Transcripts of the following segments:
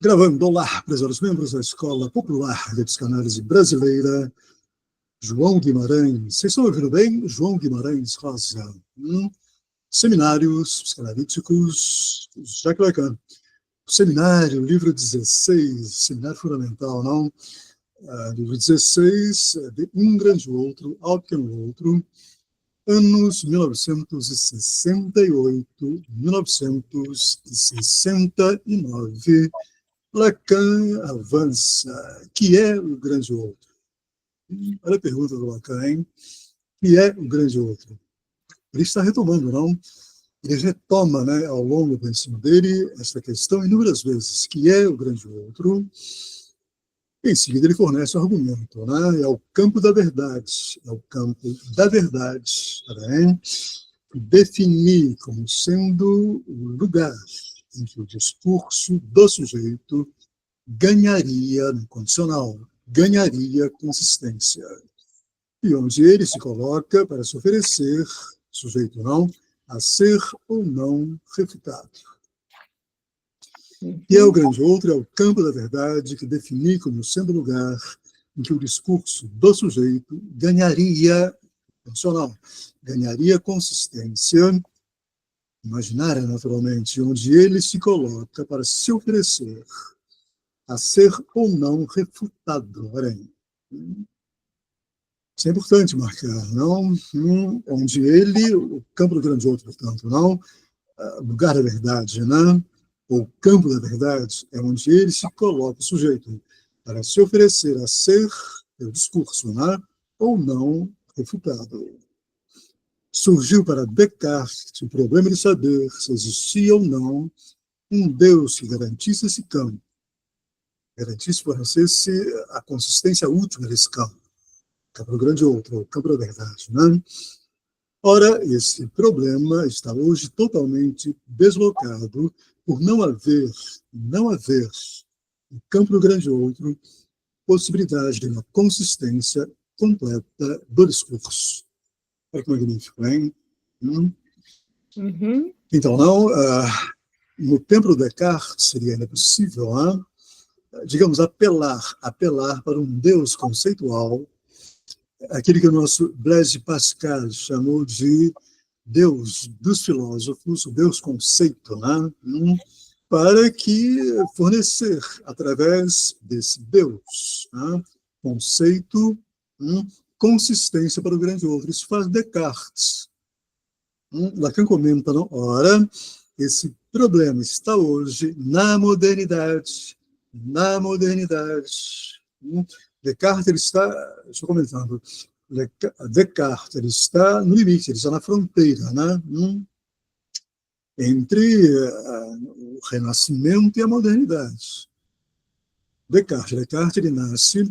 Gravando, olá, prezados membros da Escola Popular de Psicanálise Brasileira, João Guimarães. Vocês estão ouvindo bem? João Guimarães Rosa. Seminários psicanalíticos, Jacques Lacan. Seminário, livro 16, seminário fundamental, não? Livro 16, de Um Grande Outro ao Pequeno Outro, anos 1968, 1969, Lacan avança. Que é o grande outro? Olha a pergunta do Lacan, hein? Que é o grande outro? Ele está retomando, não? Ele retoma, né, ao longo do ensino dele, essa questão inúmeras vezes. Que é o grande outro? Em seguida, ele fornece um argumento, né? É o campo da verdade. É o campo da verdade. Tá bem? Definir como sendo o lugar em que o discurso do sujeito ganharia, no condicional, ganharia consistência. E onde ele se coloca para se oferecer, sujeito não, a ser ou não refutado. E é o grande outro, é o campo da verdade que define como sendo o lugar em que o discurso do sujeito ganharia, condicional, ganharia consistência imaginária, naturalmente, onde ele se coloca para se oferecer a ser ou não refutado. Isso é importante marcar, não? Onde ele, o campo do grande outro, portanto, não? O lugar da verdade, né? O campo da verdade é onde ele se coloca, o sujeito, para se oferecer a ser, pelo discurso, né? Ou não refutado. Surgiu para Descartes o problema de saber se existia ou não um Deus que garantisse esse campo, garantisse, fornecesse a consistência última desse campo. Campo grande outro, o campo da verdade, né? Ora, esse problema está hoje totalmente deslocado por não haver no campo do grande outro possibilidade de uma consistência completa do discurso. Olha que magnífico, hein? Então, não, no tempo do Descartes seria ainda possível, digamos, apelar para um Deus conceitual, aquele que o nosso Blaise Pascal chamou de Deus dos filósofos, o Deus conceito, né? Para que fornecer, através desse Deus, conceito, consistência para o grande outro. Isso faz Descartes. Lacan comenta, não? Ora, esse problema está hoje na modernidade. Na modernidade. Descartes ele está, estou comentando, Descartes ele está no limite, ele está na fronteira, né? Entre o Renascimento e a modernidade. Descartes ele nasce,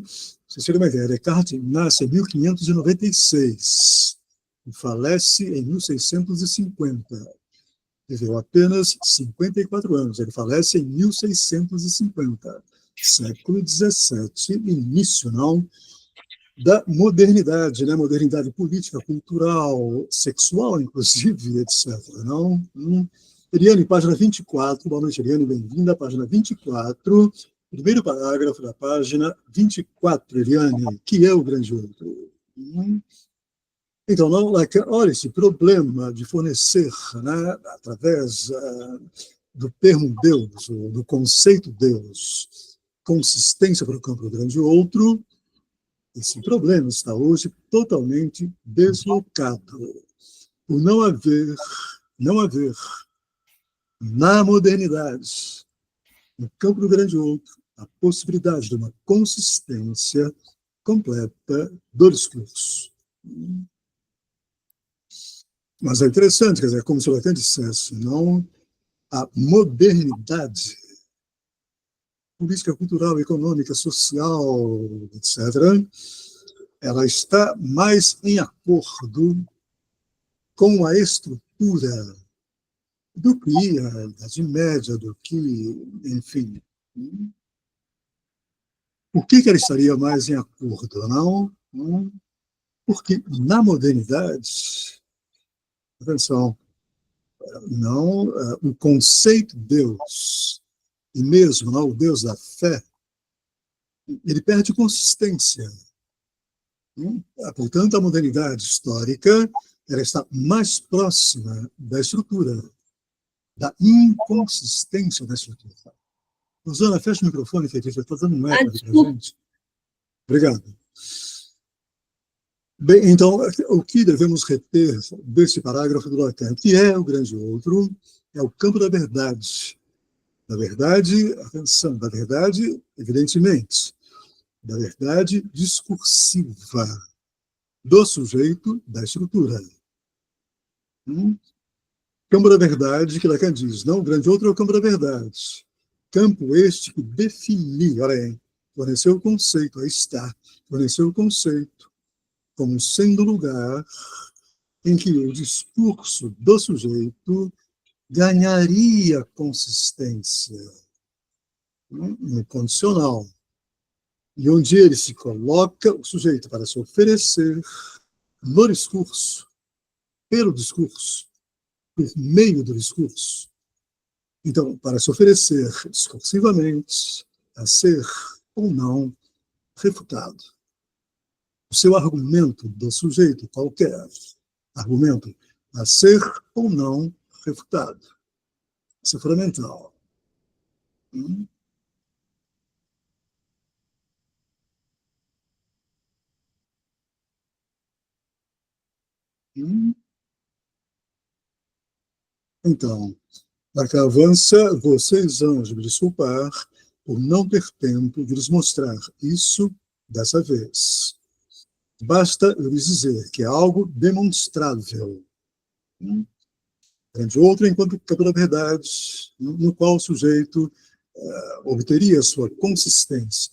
vocês terem uma ideia, Descartes nasce em 1596 e falece em 1650. Viveu apenas 54 anos, ele falece em 1650. Século XVII, início, não? Da modernidade, né? Modernidade política, cultural, sexual, inclusive, etc. Não? Eliane, página 24, boa noite, Eliane, bem-vinda, página 24, primeiro parágrafo da página 24, Eliane, que é o grande outro. Então, não, olha, esse problema de fornecer, né, através do termo Deus, ou do conceito Deus, consistência para o campo do grande outro, esse problema está hoje totalmente deslocado, por não haver na modernidade, no campo do grande outro, a possibilidade de uma consistência completa do discurso. Mas é interessante, quer dizer, como se o Lacan dissesse, não, a modernidade política, cultural, econômica, social, etc., ela está mais em acordo com a estrutura do que a Idade Média, do que, enfim. Por que ela estaria mais em acordo? Não? Porque na modernidade, atenção, não, o conceito de Deus e mesmo o Deus da fé, ele perde consistência. Portanto, a modernidade histórica ela está mais próxima da estrutura, da inconsistência da estrutura. Rosana, fecha o microfone, que está dando um eco aqui para a gente. Obrigado. Bem, então, o que devemos reter desse parágrafo do Lacan, que é o grande outro, é o campo da verdade. Da verdade, atenção, da verdade, evidentemente, da verdade discursiva, do sujeito, da estrutura. Campo da verdade, que Lacan diz, não, o grande outro é o campo da verdade. Campo este que definiu, olha aí, forneceu o conceito, aí está, forneceu o conceito, como sendo lugar em que o discurso do sujeito ganharia consistência no condicional, e onde ele se coloca, o sujeito, para se oferecer no discurso, pelo discurso, por meio do discurso. Então, para se oferecer discursivamente, a ser ou não refutado. O seu argumento do sujeito, qualquer argumento, a ser ou não refutado. Isso é fundamental. Então, Lacan avança, vocês vão me desculpar por não ter tempo de lhes mostrar isso dessa vez. Basta eu lhes dizer que é algo demonstrável. De outro, enquanto campo da verdade, no qual o sujeito obteria sua consistência.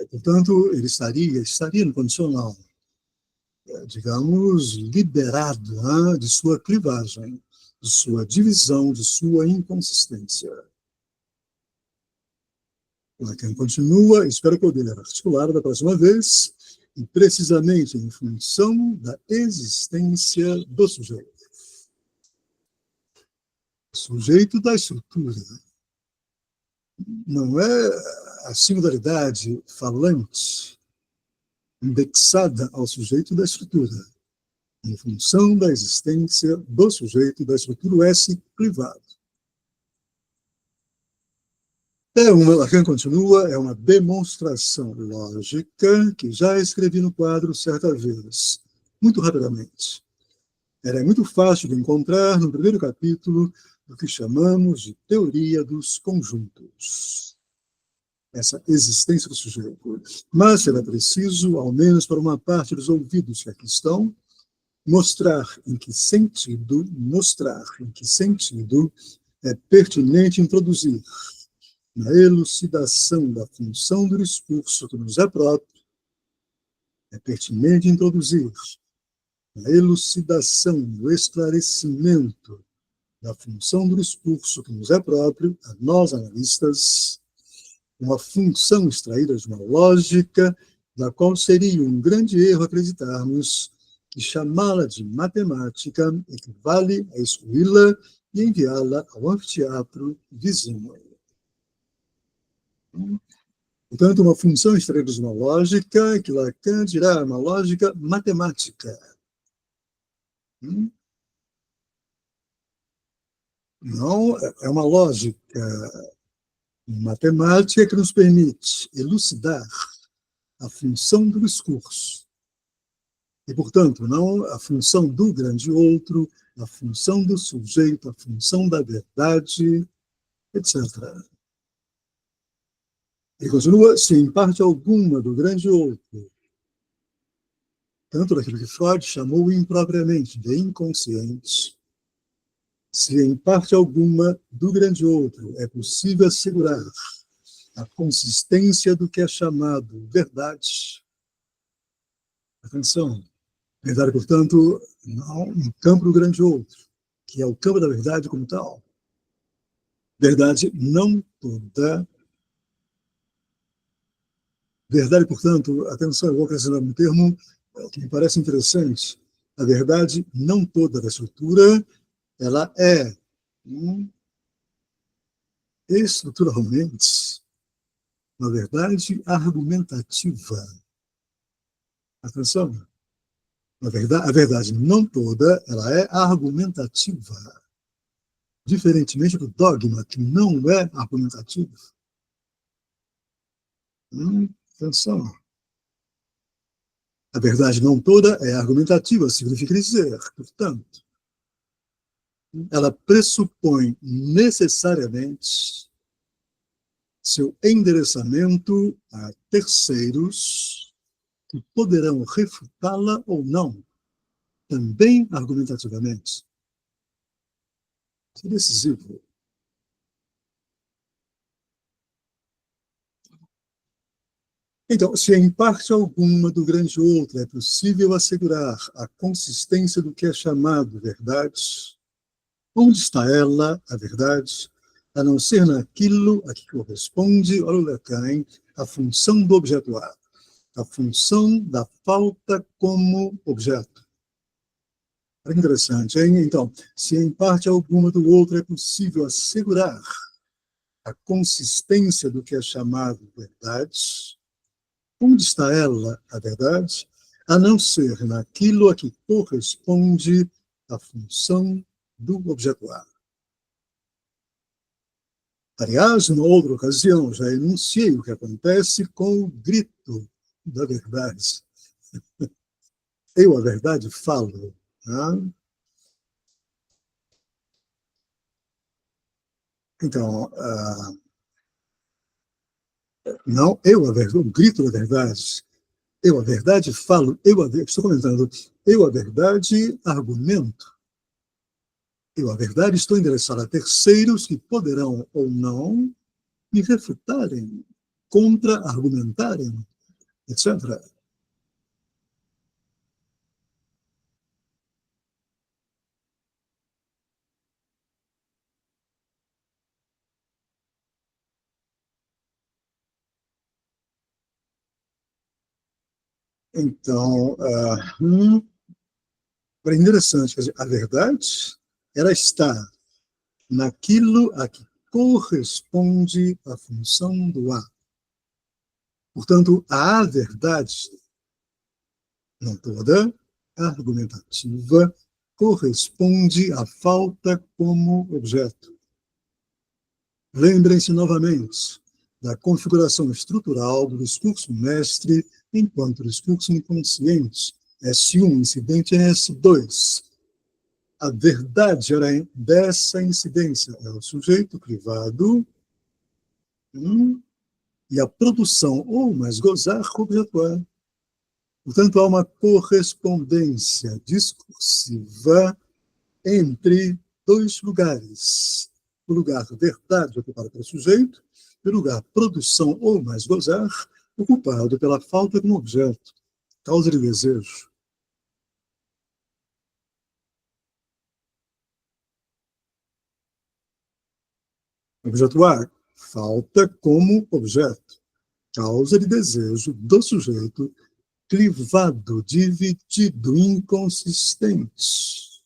Portanto, ele estaria no condicional, digamos, liberado de sua clivagem, de sua divisão, de sua inconsistência. Lacan continua, espero poder articular da próxima vez, e precisamente em função da existência do sujeito. O sujeito da estrutura. Não é a singularidade falante indexada ao sujeito da estrutura, em função da existência do sujeito da estrutura, o S privado. Lacan continua, é uma demonstração lógica que já escrevi no quadro certa vez, muito rapidamente. Ela é muito fácil de encontrar no primeiro capítulo do que chamamos de teoria dos conjuntos. Essa existência do sujeito. Mas será preciso, ao menos para uma parte dos ouvidos que aqui estão, mostrar em que sentido é pertinente introduzir na elucidação da função do discurso que nos é próprio, é pertinente introduzir na elucidação, no esclarecimento da função do discurso que nos é próprio, a nós analistas, uma função extraída de uma lógica, da qual seria um grande erro acreditarmos que chamá-la de matemática equivale a excluí-la e enviá-la ao anfiteatro vizinho. Portanto, uma função extraída de uma lógica, que Lacan dirá uma lógica matemática. Não, é uma lógica matemática que nos permite elucidar a função do discurso. E, portanto, não a função do grande outro, a função do sujeito, a função da verdade, etc. E continua, se em parte alguma do grande outro, tanto daquilo que Freud chamou impropriamente de inconsciente, se em parte alguma do grande outro é possível assegurar a consistência do que é chamado verdade, atenção, verdade, portanto, não no campo do grande outro, que é o campo da verdade como tal. Verdade não toda. Verdade, portanto, atenção, eu vou acrescentar um termo que me parece interessante. A verdade não toda da estrutura, ela é estruturalmente uma verdade argumentativa. Atenção, a verdade não toda, ela é argumentativa, diferentemente do dogma, que não é argumentativo. Atenção. A verdade não toda é argumentativa, significa dizer, portanto, ela pressupõe necessariamente seu endereçamento a terceiros que poderão refutá-la ou não, também argumentativamente. Isso é decisivo. Então, se em parte alguma do grande outro é possível assegurar a consistência do que é chamado verdade, onde está ela, a verdade, a não ser naquilo a que corresponde, olha o Lacan, a função do objeto A, a função da falta como objeto. Olha que interessante, hein? Então, se em parte alguma do outro é possível assegurar a consistência do que é chamado verdade, onde está ela, a verdade, a não ser naquilo a que corresponde a função do objeto A. Aliás, numa outra ocasião, já enunciei o que acontece com o grito da verdade. Eu, a verdade, falo. Né? Então, não, eu, a verdade, o grito da verdade. Eu, a verdade, falo. Estou comentando. Eu, a verdade, argumento. Eu, a verdade, estou endereçado a terceiros que poderão ou não me refutarem, contra-argumentarem, etc. Então, é interessante, quer dizer, a verdade, ela está naquilo a que corresponde a função do A. Portanto, a verdade, não toda, argumentativa, corresponde à falta como objeto. Lembrem-se novamente da configuração estrutural do discurso mestre enquanto discurso inconsciente, S1, incidente em S2. A verdade era dessa incidência, é o sujeito privado, e a produção, ou mais gozar, objetuar. Portanto, há uma correspondência discursiva entre dois lugares. O lugar verdade, ocupado pelo sujeito, e o lugar produção, ou mais gozar, ocupado pela falta de um objeto, causa de desejo. Objetuar, falta como objeto, causa de desejo do sujeito clivado, dividido, inconsistente.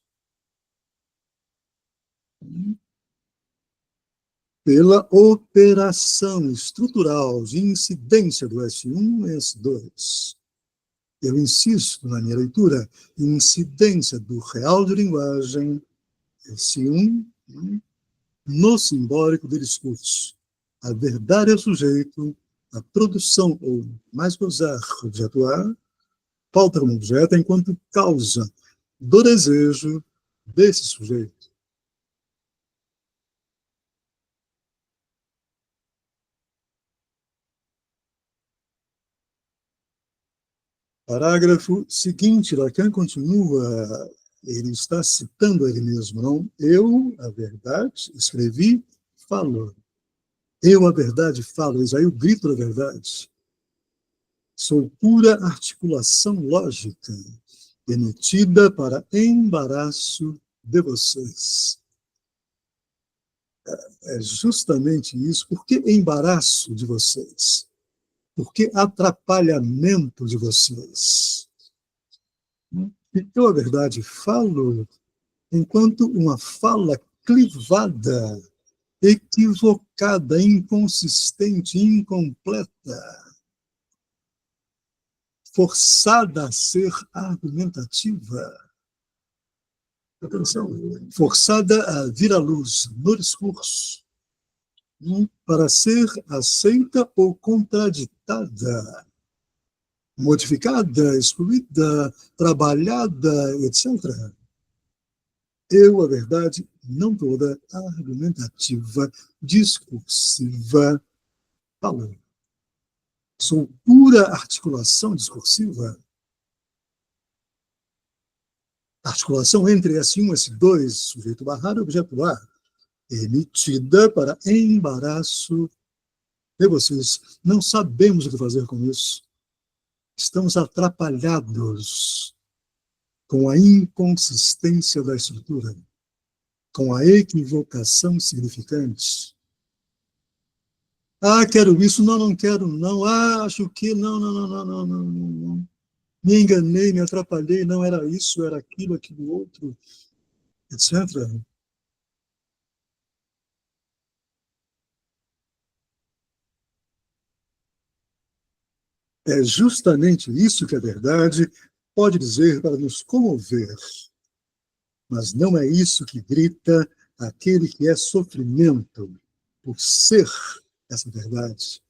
Pela operação estrutural de incidência do S1 e S2. Eu insisto na minha leitura, incidência do real de linguagem, S1, no simbólico do discurso. A verdade é o sujeito, a produção, ou mais gozar, objetuar, falta como objeto enquanto causa do desejo desse sujeito. Parágrafo seguinte, Lacan continua, ele está citando ele mesmo, não? Eu, a verdade, escrevi, falo. Eu, a verdade, falo. Eis aí o grito da verdade. Sou pura articulação lógica, emitida para embaraço de vocês. É justamente isso. Por que embaraço de vocês? Por que atrapalhamento de vocês? Eu, a verdade, falo enquanto uma fala clivada equivocada, inconsistente, incompleta, forçada a ser argumentativa. Atenção, forçada a vir à luz no discurso, para ser aceita ou contraditada, modificada, excluída, trabalhada, etc. A verdade, não toda, argumentativa, discursiva, falou. Sou pura articulação discursiva. Articulação entre S1 e S2, sujeito barrado e objeto A, emitida para embaraço de vocês. Não sabemos o que fazer com isso. Estamos atrapalhados com a inconsistência da estrutura, com a equivocação significante. Ah, quero isso, não, não quero, não. Ah, acho que, não, não, não, não, não, não, não. Me enganei, me atrapalhei, não era isso, era aquilo, aquilo outro, etc. É justamente isso que a verdade pode dizer para nos comover. Mas não é isso que grita aquele que é sofrimento por ser essa verdade.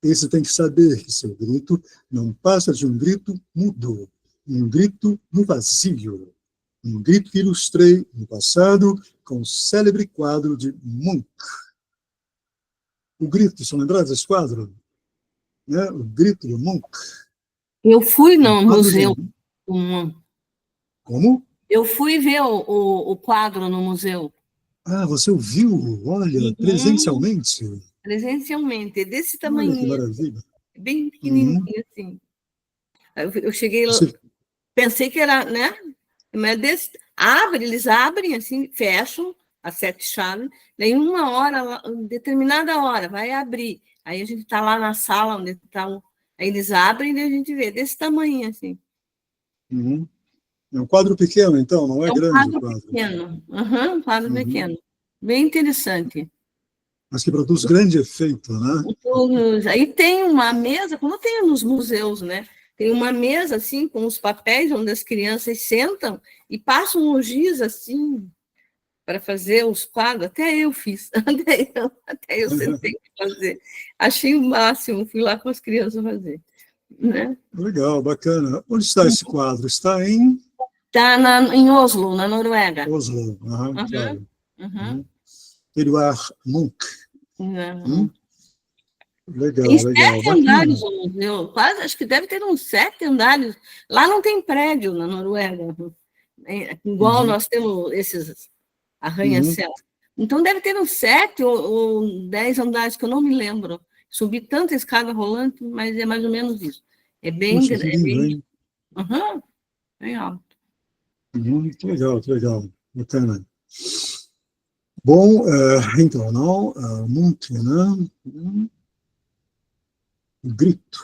Esse tem que saber que seu grito não passa de um grito mudo, um grito no vazio, um grito que ilustrei no passado com o célebre quadro de Munch. O grito, estão lembrados desse quadro? Né? O grito de Munch. Eu fui no museu. Como? Eu fui ver o quadro no museu. Ah, você ouviu? Olha, presencialmente? Presencialmente, desse tamanho. Olha que maravilha. Bem pequenininho, assim. Eu cheguei lá, pensei que era, né? Mas eles abrem, assim, fecham as 7 chaves, daí uma hora, determinada hora, vai abrir. Aí a gente está lá na sala onde estão. Aí eles abrem e a gente vê, desse tamanho, assim. Uhum. É um quadro pequeno, então, não é grande o quadro. Pequeno. Um quadro pequeno. Bem interessante. Mas que produz grande efeito, né? Aí tem uma mesa, como tem nos museus, né? Tem uma mesa, assim, com os papéis, onde as crianças sentam e passam o giz, assim, para fazer os quadros. Até eu fiz, até eu sentei para fazer. Achei o máximo, fui lá com as crianças fazer. Né? Legal, bacana. Onde está esse quadro? Está em... Está em Oslo, na Noruega. Oslo, claro. Eduard Munch. Legal, tem 7 legal. andares o museu, quase, acho que deve ter uns 7 andares. Lá não tem prédio na Noruega, igual nós temos esses arranha-céus. Então deve ter uns 7 ou 10 andares, que eu não me lembro. Subi tanta escada rolante, mas é mais ou menos isso. É bem grande. Bem alto. Que legal, que legal. Bacana. Bom, então, não, Munch, né? Grito.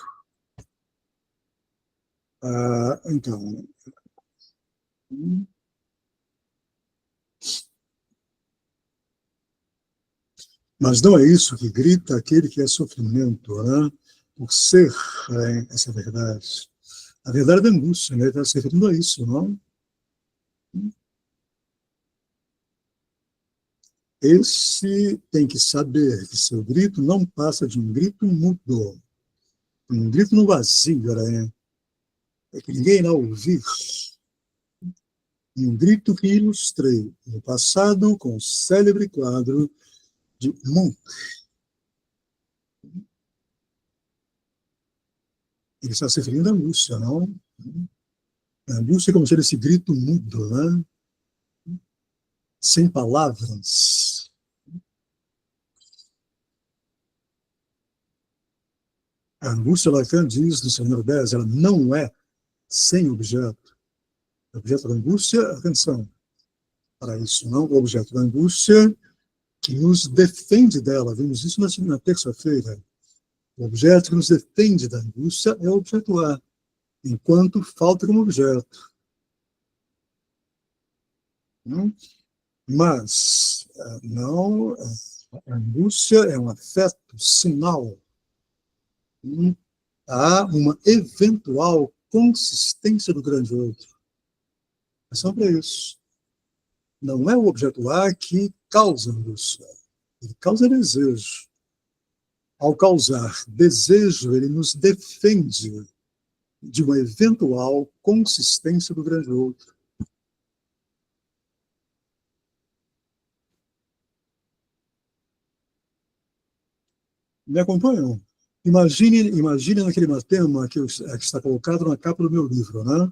Então. Mas não é isso que grita aquele que é sofrimento, né? Por ser essa verdade. A verdade da angústia, né? Está se referindo a isso, não? Esse tem que saber que seu grito não passa de um grito mudo, um grito no vazio, né? É que ninguém irá ouvir. Um grito que ilustrei no passado com o célebre quadro de Munch. Ele está se referindo à angústia, não? A angústia é como ser esse grito mudo, né? Sem palavras. A angústia, Lacan diz no seu número 10, ela não é sem objeto. O objeto da angústia, atenção, para isso, não? O objeto da angústia que nos defende dela. Vimos isso na terça-feira. O objeto que nos defende da angústia é o objeto A, enquanto falta como objeto. Mas não, a angústia é um afeto, sinal. Há uma eventual consistência do grande outro. É só para isso. Não é o objeto A que causa angústia. Ele causa desejo. Ao causar desejo, ele nos defende de uma eventual consistência do grande outro. Me acompanham? Imagine naquele matema que está colocado na capa do meu livro, né?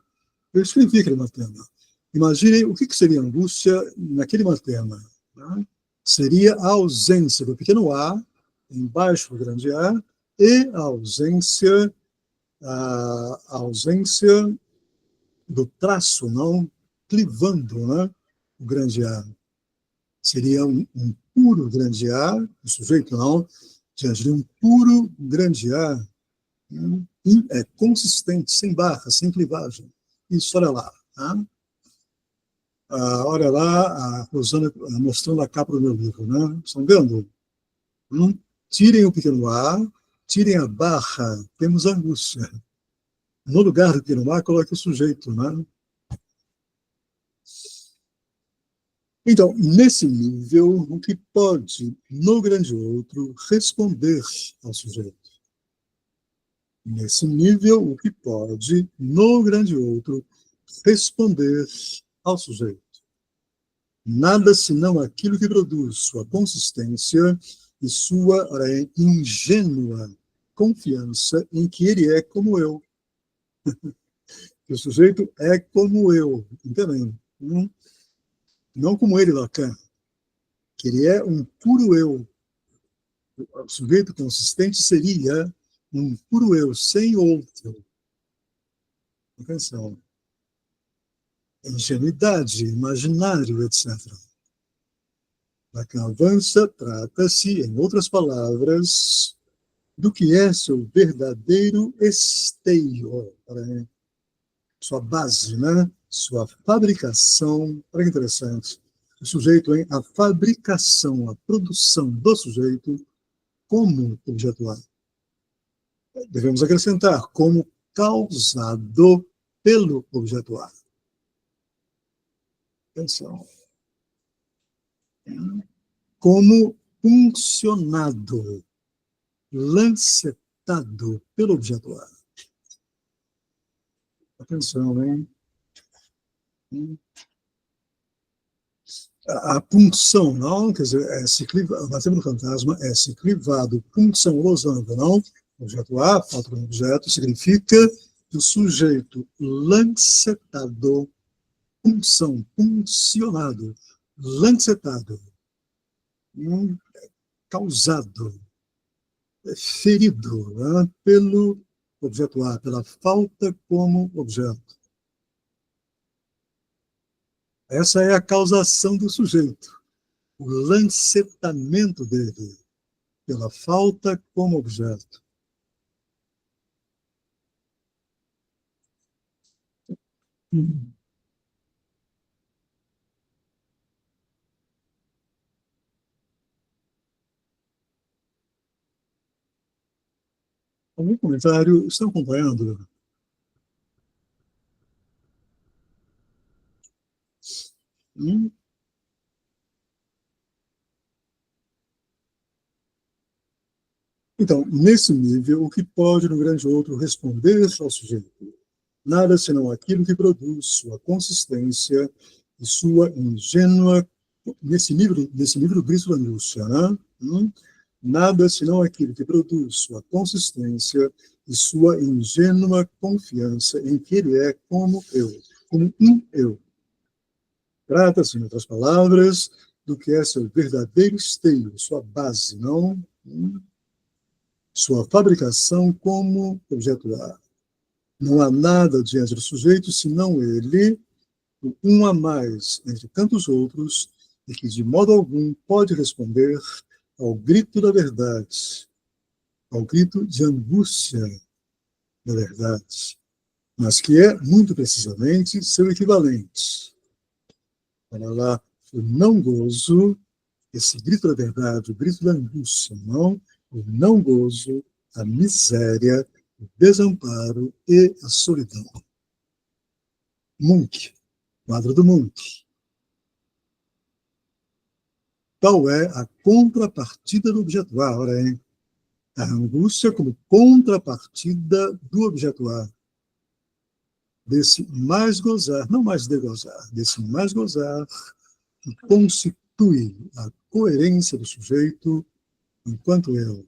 Eu escrevi aquele matema. Imagine o que seria angústia naquele matema. Né? Seria a ausência do pequeno a, embaixo do grande A, e a ausência do traço não clivando, né, o grande A. Seria um puro grande A, o sujeito não, diante de um puro grande A, é consistente, sem barra, sem clivagem. Isso, olha lá. Tá? Olha lá, a Rosana mostrando a capa do meu livro. Né? Estão vendo? Tirem o pequeno a, tirem a barra, temos angústia. No lugar do pequeno a, coloque o sujeito. Né? Então, nesse nível, o que pode, no grande outro, responder ao sujeito? Nesse nível, o que pode, no grande outro, responder ao sujeito? Nada senão aquilo que produz sua consistência e sua ingênua confiança em que ele é como eu. Que o sujeito é como eu, entendem? Não como ele, Lacan, que ele é um puro eu. O sujeito consistente seria um puro eu, sem outro. Atenção. Ingenuidade, imaginário, etc. Lacan avança, trata-se, em outras palavras, do que é seu verdadeiro esteio, sua base, né? Sua fabricação. Olha que interessante. O sujeito, a fabricação, a produção do sujeito como objeto A. Devemos acrescentar, como causado pelo objeto A. Atenção. Como funcionado, lancetado pelo objeto A. Atenção, hein? A punção, não? Quer dizer, o matema do fantasma é se clivado, punção, losango, não? Objeto A, falta um objeto, significa que o sujeito lancetado, punção, puncionado, lancetado, causado, ferido, né, pelo objeto A, pela falta como objeto. Essa é a causação do sujeito, o lancetamento dele, pela falta como objeto. Algum comentário? Estão acompanhando? Então, nesse nível, o que pode no grande outro responder ao sujeito? Nada senão aquilo que produz sua consistência e sua ingênua, nesse nível do Cristo da angústia, né? Nada senão aquilo que produz sua consistência e sua ingênua confiança em que ele é como eu, como um eu. Trata-se, em outras palavras, do que é seu verdadeiro esteio, sua base, não? Sua fabricação como objeto A. Não há nada diante do sujeito senão ele, um a mais entre tantos outros, e que de modo algum pode responder ao grito da verdade, ao grito de angústia da verdade, mas que é, muito precisamente, seu equivalente. Olha lá, o não gozo, esse grito da verdade, o grito da angústia, não, o não gozo, a miséria, o desamparo e a solidão. Munch, quadro do Munch. Tal é a contrapartida do objeto A, ora, hein? A angústia como contrapartida do objeto A. Desse mais gozar, não mais de gozar, desse mais gozar que constitui a coerência do sujeito enquanto eu.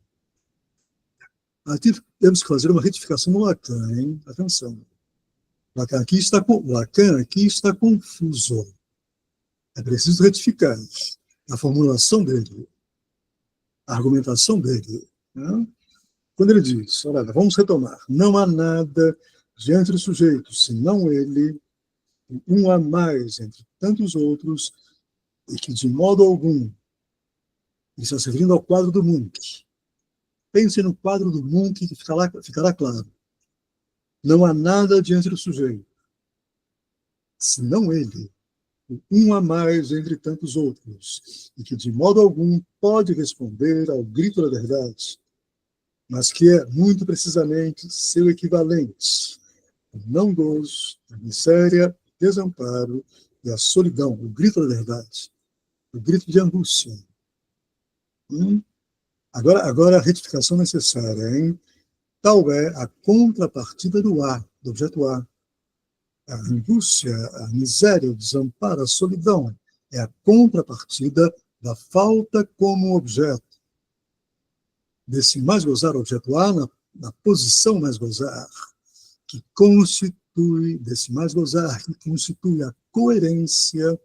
Aqui temos que fazer uma retificação no Lacan, hein? Atenção. Lacan aqui está confuso. É preciso retificar a formulação dele, a argumentação dele. Né? Quando ele diz, olha, vamos retomar, não há nada diante do sujeito, senão ele, um a mais entre tantos outros, e que de modo algum, ele está se referindo ao quadro do Munch. Pense no quadro do Munch que ficará claro. Não há nada diante do sujeito, senão ele, um a mais entre tantos outros, e que de modo algum pode responder ao grito da verdade, mas que é, muito precisamente, seu equivalente, o não gozo, a miséria, o desamparo e a solidão, o grito da verdade, o grito de angústia. Agora a retificação necessária, hein? Tal é a contrapartida do A, do objeto A. A angústia, a miséria, o desamparo, a solidão é a contrapartida da falta como objeto. Desse mais gozar, objeto A, na posição mais gozar, que constitui, desse mais gozar, que constitui a coerência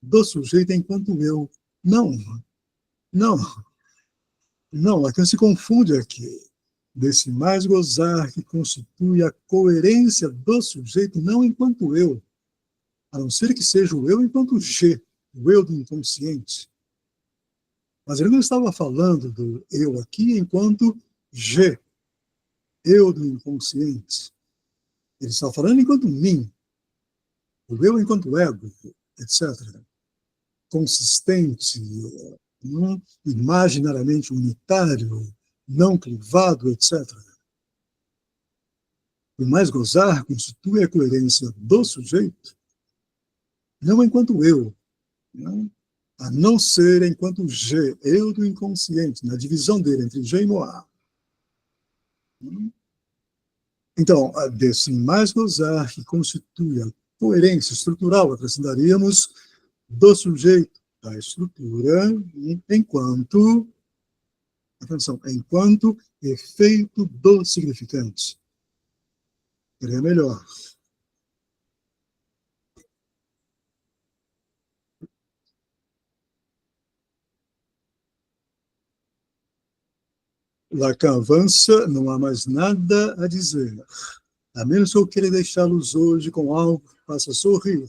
do sujeito enquanto eu. Não, Lacan se confunde aqui. Desse mais gozar que constitui a coerência do sujeito, não enquanto eu, a não ser que seja o eu enquanto G, o eu do inconsciente. Mas ele não estava falando do eu aqui enquanto G, eu do inconsciente. Ele estava falando enquanto mim, o eu enquanto ego, etc. Consistente, imaginariamente unitário, não clivado, etc. O mais gozar constitui a coerência do sujeito, não enquanto eu, a não ser enquanto G, eu do inconsciente, na divisão dele entre G e Moá. Então, desse mais gozar que constitui a coerência estrutural, acrescentaríamos, do sujeito, da estrutura, enquanto efeito do significante. Seria melhor. Lacan avança, não há mais nada a dizer, a menos que eu queira deixá-los hoje com algo que faça sorrir,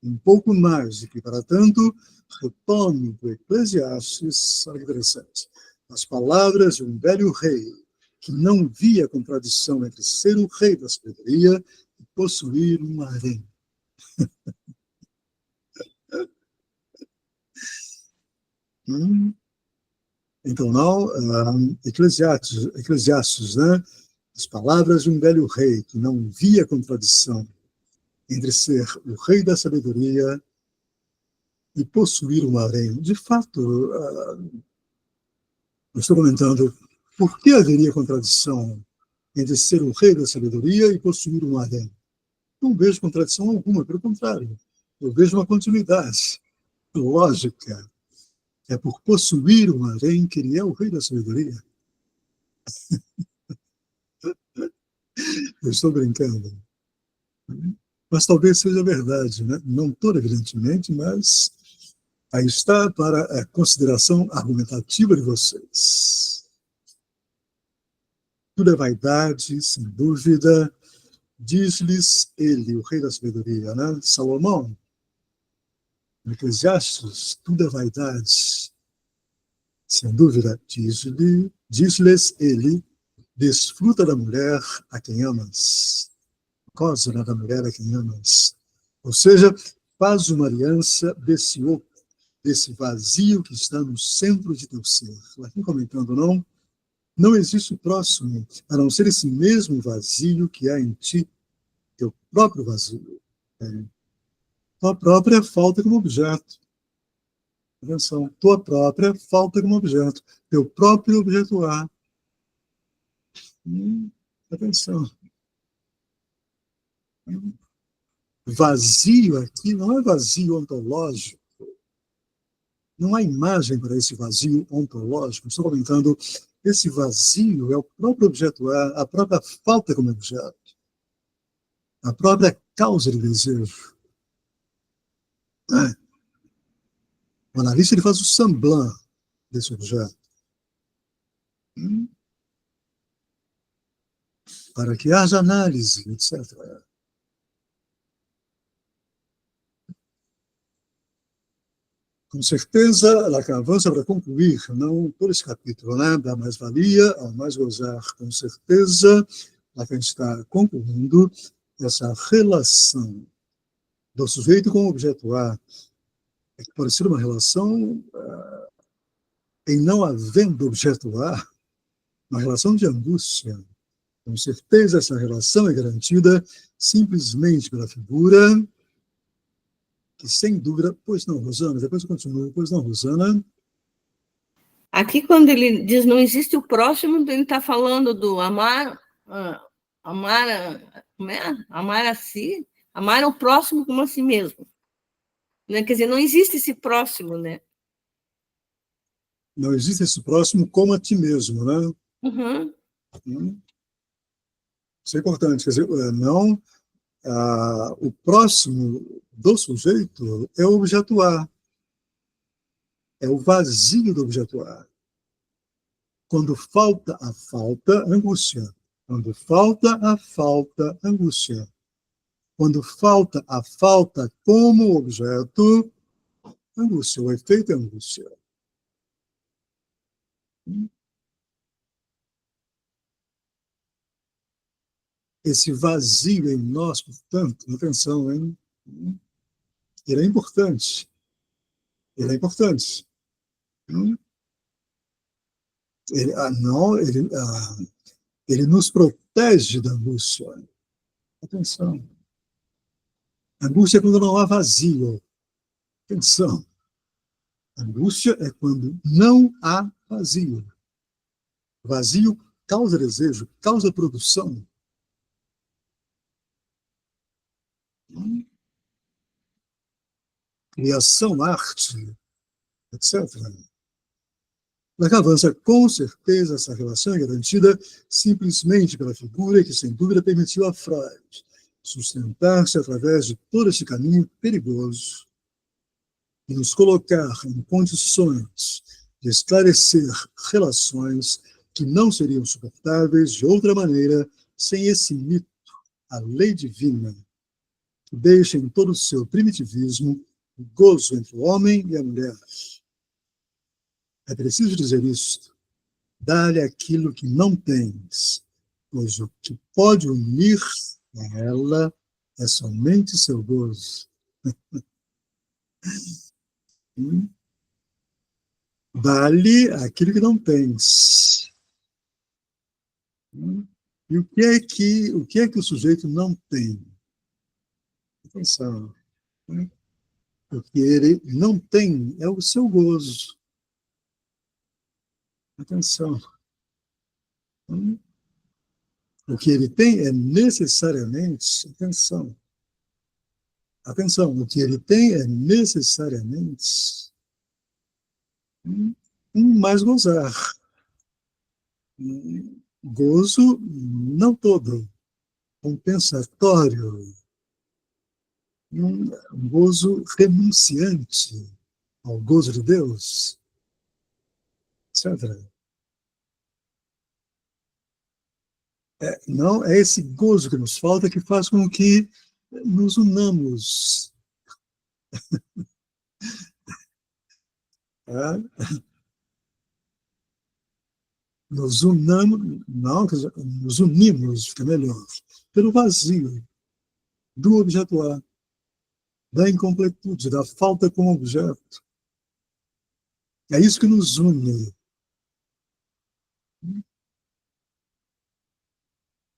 um pouco mais, e que, para tanto, retome do Eclesiastes, olha que interessante, as palavras de um velho rei, que não via contradição entre ser o rei da sabedoria e possuir um harém. Então, não, Eclesiastes, né? As palavras de um velho rei que não via contradição entre ser o rei da sabedoria e possuir um harém. De fato, eu estou comentando, por que haveria contradição entre ser o rei da sabedoria e possuir um harém? Não vejo contradição alguma, pelo contrário, eu vejo uma continuidade lógica. É por possuir um harém que ele é o rei da sabedoria. Eu estou brincando. Mas talvez seja verdade, né? Não toda, evidentemente, mas aí está para a consideração argumentativa de vocês. Tudo é vaidade, sem dúvida. Diz-lhes ele, o rei da sabedoria, né? Salomão, no Eclesiastes, tudo é vaidade. Sem dúvida, diz-lhes ele, desfruta da mulher a quem amas. Goza da mulher a quem amas. Ou seja, faz uma aliança desse outro. desse vazio que está no centro de teu ser. Aqui comentando, não existe o próximo, a não ser esse mesmo vazio que há em ti, teu próprio vazio. Tua própria falta como objeto. Atenção, tua própria falta como objeto, teu próprio objetuar. Atenção. Vazio aqui não é vazio ontológico. Não há imagem para esse vazio ontológico. Estou comentando, esse vazio é o próprio objetuar, a própria falta como objeto, a própria causa de desejo. O analista ele faz o semblant desse objeto. Para que haja análise, etc. Com certeza, Lacan avança para concluir, não todo esse capítulo, da mais-valia ao mais gozar. Com certeza, Lacan está concluindo essa relação do sujeito com o objeto A, que pode ser uma relação em não havendo objeto A, uma relação de angústia. Com certeza, essa relação é garantida simplesmente pela figura que, sem dúvida... Pois não, Rosana, depois eu continuo. Pois não, Rosana. Aqui, quando ele diz não existe o próximo, ele está falando do amar a si, amar o próximo como a si mesmo. Né? Quer dizer, não existe esse próximo, né? Não existe esse próximo como a ti mesmo, né? Isso é importante. Quer dizer, não... o próximo do sujeito é o objeto A. É o vazio do objeto A. Quando falta a falta, angústia. Quando falta a falta, angústia. Quando falta a falta como objeto, angústia. O efeito é angústia. Esse vazio em nós, portanto, atenção, hein? Ele é importante. Ele é importante. Ele nos protege da angústia. Atenção. Angústia é quando não há vazio. Atenção. Angústia é quando não há vazio. Vazio causa desejo, causa produção. Criação, arte, etc. Lacan avança, com certeza, essa relação é garantida simplesmente pela figura que, sem dúvida, permitiu a Freud sustentar-se através de todo esse caminho perigoso e nos colocar em condições de esclarecer relações que não seriam suportáveis de outra maneira sem esse mito, a lei divina, que deixa em todo o seu primitivismo o gozo entre o homem e a mulher. É preciso dizer isto. Dá-lhe aquilo que não tens, pois o que pode unir a ela é somente seu gozo. Dá-lhe aquilo que não tens. E o que é que o sujeito não tem? Atenção. O que ele não tem é o seu gozo. Atenção. O que ele tem é necessariamente, atenção, o que ele tem é necessariamente um mais gozar. Gozo não todo, compensatório, um gozo renunciante ao gozo de Deus, etc. Não é esse gozo que nos falta que faz com que nos unamos. Nos unamos, não, nos unimos, fica melhor, pelo vazio do objetuar, da incompletude, da falta como objeto. É isso que nos une.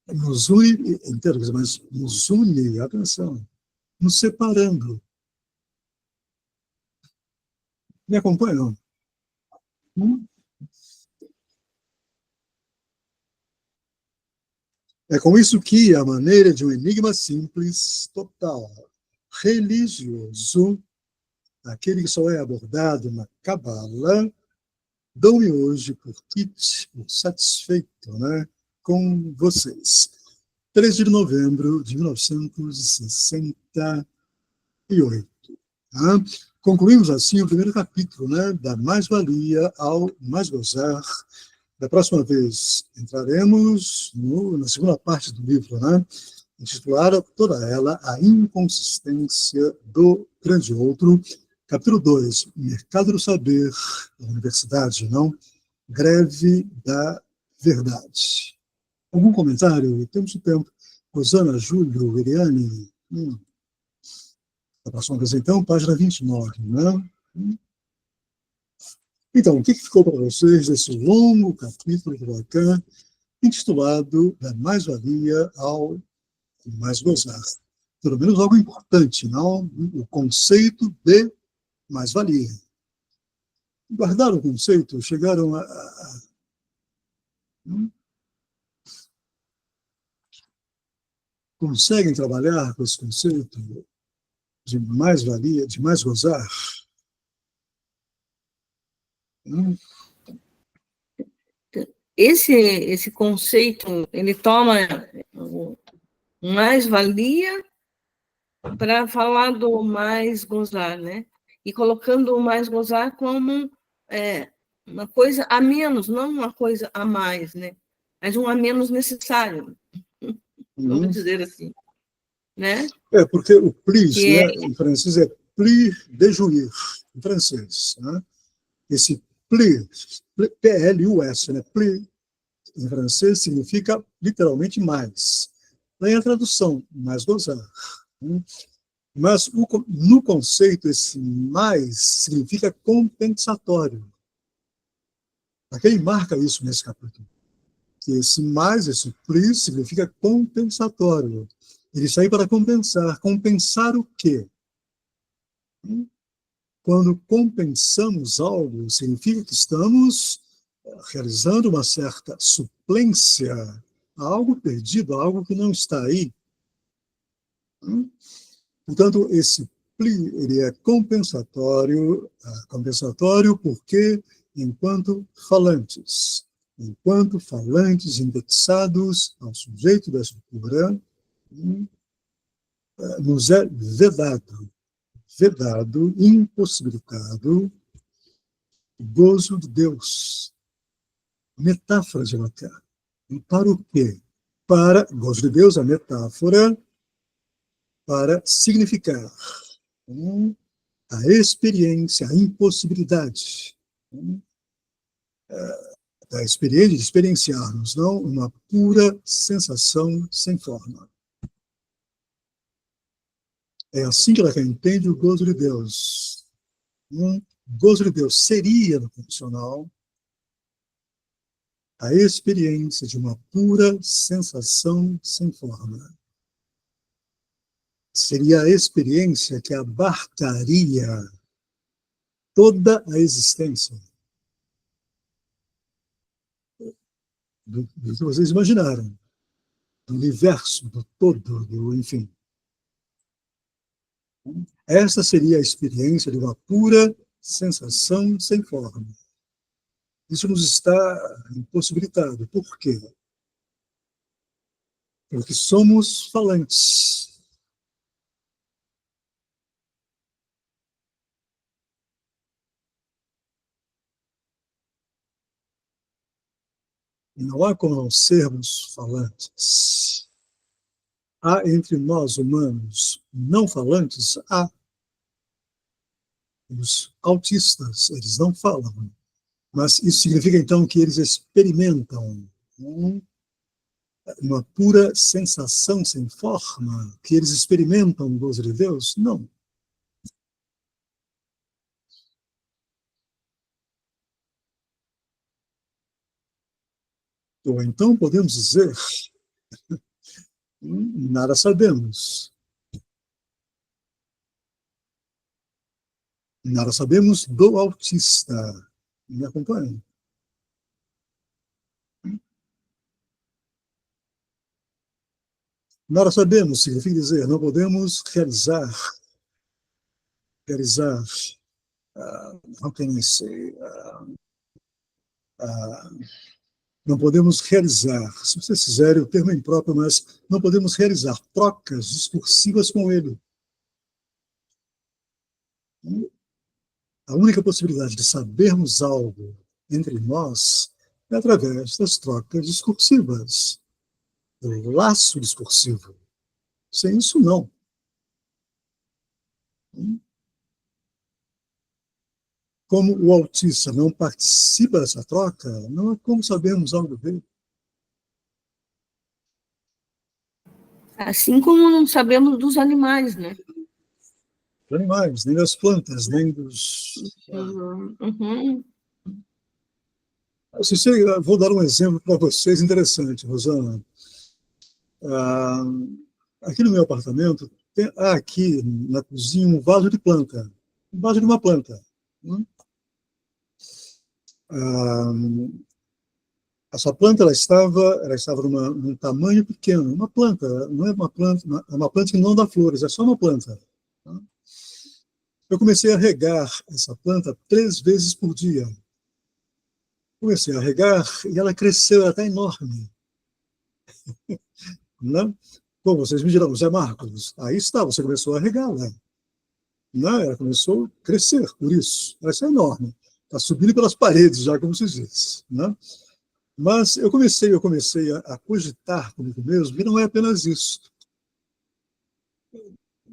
Nos une, entendo, mas nos une, atenção, nos separando. Me acompanham? É com isso que, à maneira de um enigma simples, total, religioso, aquele que só é abordado na Cabala, dou-me hoje por kit, por satisfeito, né, com vocês. 13 de novembro de 1968. Tá? Concluímos, assim, o primeiro capítulo, né, da mais-valia ao mais gozar. Da próxima vez entraremos na segunda parte do livro, né, intitulada toda ela A Inconsistência do Grande Outro. Capítulo 2, Mercado do Saber, da Universidade, não? Greve da Verdade. Algum comentário? Temos o tempo. Rosana, Júlio, Eliane. A próxima vez, então, página 29, né? Então, o que ficou para vocês desse longo capítulo do Lacan, intitulado Da Mais-Valia ao Mais Gozar? Pelo menos algo importante, não? O conceito de mais-valia. Guardaram o conceito? Chegaram conseguem trabalhar com esse conceito de mais-valia, de mais gozar? Esse conceito, ele toma mais-valia para falar do mais gozar, né? E colocando o mais gozar como uma coisa a menos, não uma coisa a mais, né? Mas um a menos necessário, vamos dizer assim, né? Porque o plis, Que né, em francês é plis de jouir, em francês. Né? Esse plis, P-L-U-S, né, plis, em francês significa literalmente mais. Daí a tradução, mais gozar. Né? Mas no conceito, esse mais significa compensatório. Aqui marca isso nesse capítulo. Que esse mais, esse plis, significa compensatório. Ele sai para compensar. Compensar o quê? Quando compensamos algo, significa que estamos realizando uma certa suplência a algo perdido, a algo que não está aí. Portanto, esse pli, ele é compensatório porque, enquanto falantes indexados ao sujeito da estrutura, nos é vedado, impossibilitado, o gozo de Deus. Metáfora de Lacan. E para o quê? Para, gozo de Deus, a metáfora, para significar a experiência, a impossibilidade da experiência, de experienciarmos, não uma pura sensação sem forma. É assim que Lacan entende o gozo de Deus. O gozo de Deus seria, no funcional, a experiência de uma pura sensação sem forma. Seria a experiência que abarcaria toda a existência. Do que vocês imaginaram. Do universo, do todo, enfim. Essa seria a experiência de uma pura sensação sem forma. Isso nos está impossibilitado. Por quê? Porque somos falantes. E não há como não sermos falantes. Há entre nós humanos não falantes? Há. Os autistas, eles não falam. Mas isso significa, então, que eles experimentam uma pura sensação sem forma, que eles experimentam o gozo de Deus? Não. Ou então podemos dizer, nada sabemos. Nada sabemos do autista. Me acompanhe. Nada sabemos significa dizer, não podemos realizar, how can I say, não podemos realizar, se vocês quiserem, o termo é impróprio, mas não podemos realizar trocas discursivas com ele. A única possibilidade de sabermos algo entre nós é através das trocas discursivas, do laço discursivo. Sem isso, não. Como o autista não participa dessa troca, não é como sabermos algo dele. Assim como não sabemos dos animais, né? Dos animais, nem das plantas, nem dos... Uhum. Vou dar um exemplo para vocês interessante, Rosana. Aqui no meu apartamento, há aqui na cozinha um vaso de planta, um vaso de uma planta. Essa planta ela estava num tamanho pequeno, uma planta, não é uma planta, é uma planta que não dá flores, é só uma planta. Eu comecei a regar essa planta 3 vezes por dia. Comecei a regar e ela cresceu, ela está enorme. Né? Bom, vocês me dirão, Zé Marcos, aí está, você começou a regá-la. Né? Ela começou a crescer, por isso. Ela está enorme. Está subindo pelas paredes, já como se diz. Né? Mas eu comecei a cogitar comigo mesmo, e não é apenas isso.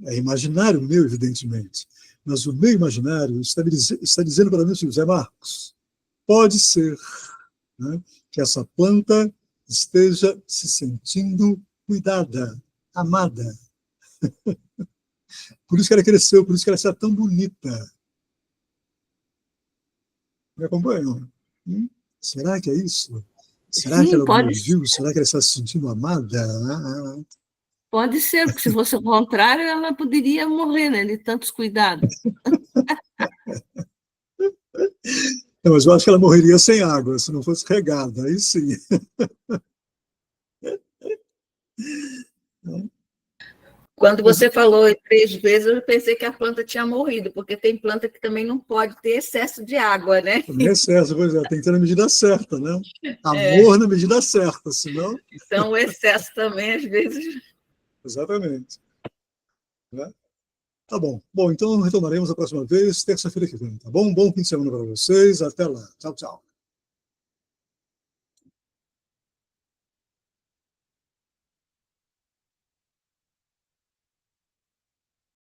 É imaginário meu, evidentemente. Mas o meu imaginário está dizendo para mim, Zé Marcos, pode ser, né, que essa planta esteja se sentindo cuidada, amada. Por isso que ela cresceu, por isso que ela está tão bonita. Me acompanham? Será que é isso? Será que ela me ouviu? Será que ela está se sentindo amada? Pode ser, porque se fosse o contrário, ela poderia morrer, né, de tantos cuidados. Não, mas eu acho que ela morreria sem água, se não fosse regada, aí sim. Quando você falou 3 vezes, eu pensei que a planta tinha morrido, porque tem planta que também não pode ter excesso de água, né? Também é excesso, pois é, tem que ter na medida certa, né? Amor na medida certa, senão... Então, o excesso também, às vezes... Exatamente. Né? Tá bom. Bom, então retomaremos a próxima vez, terça-feira que vem, tá bom? Bom fim de semana para vocês, até lá. Tchau, tchau.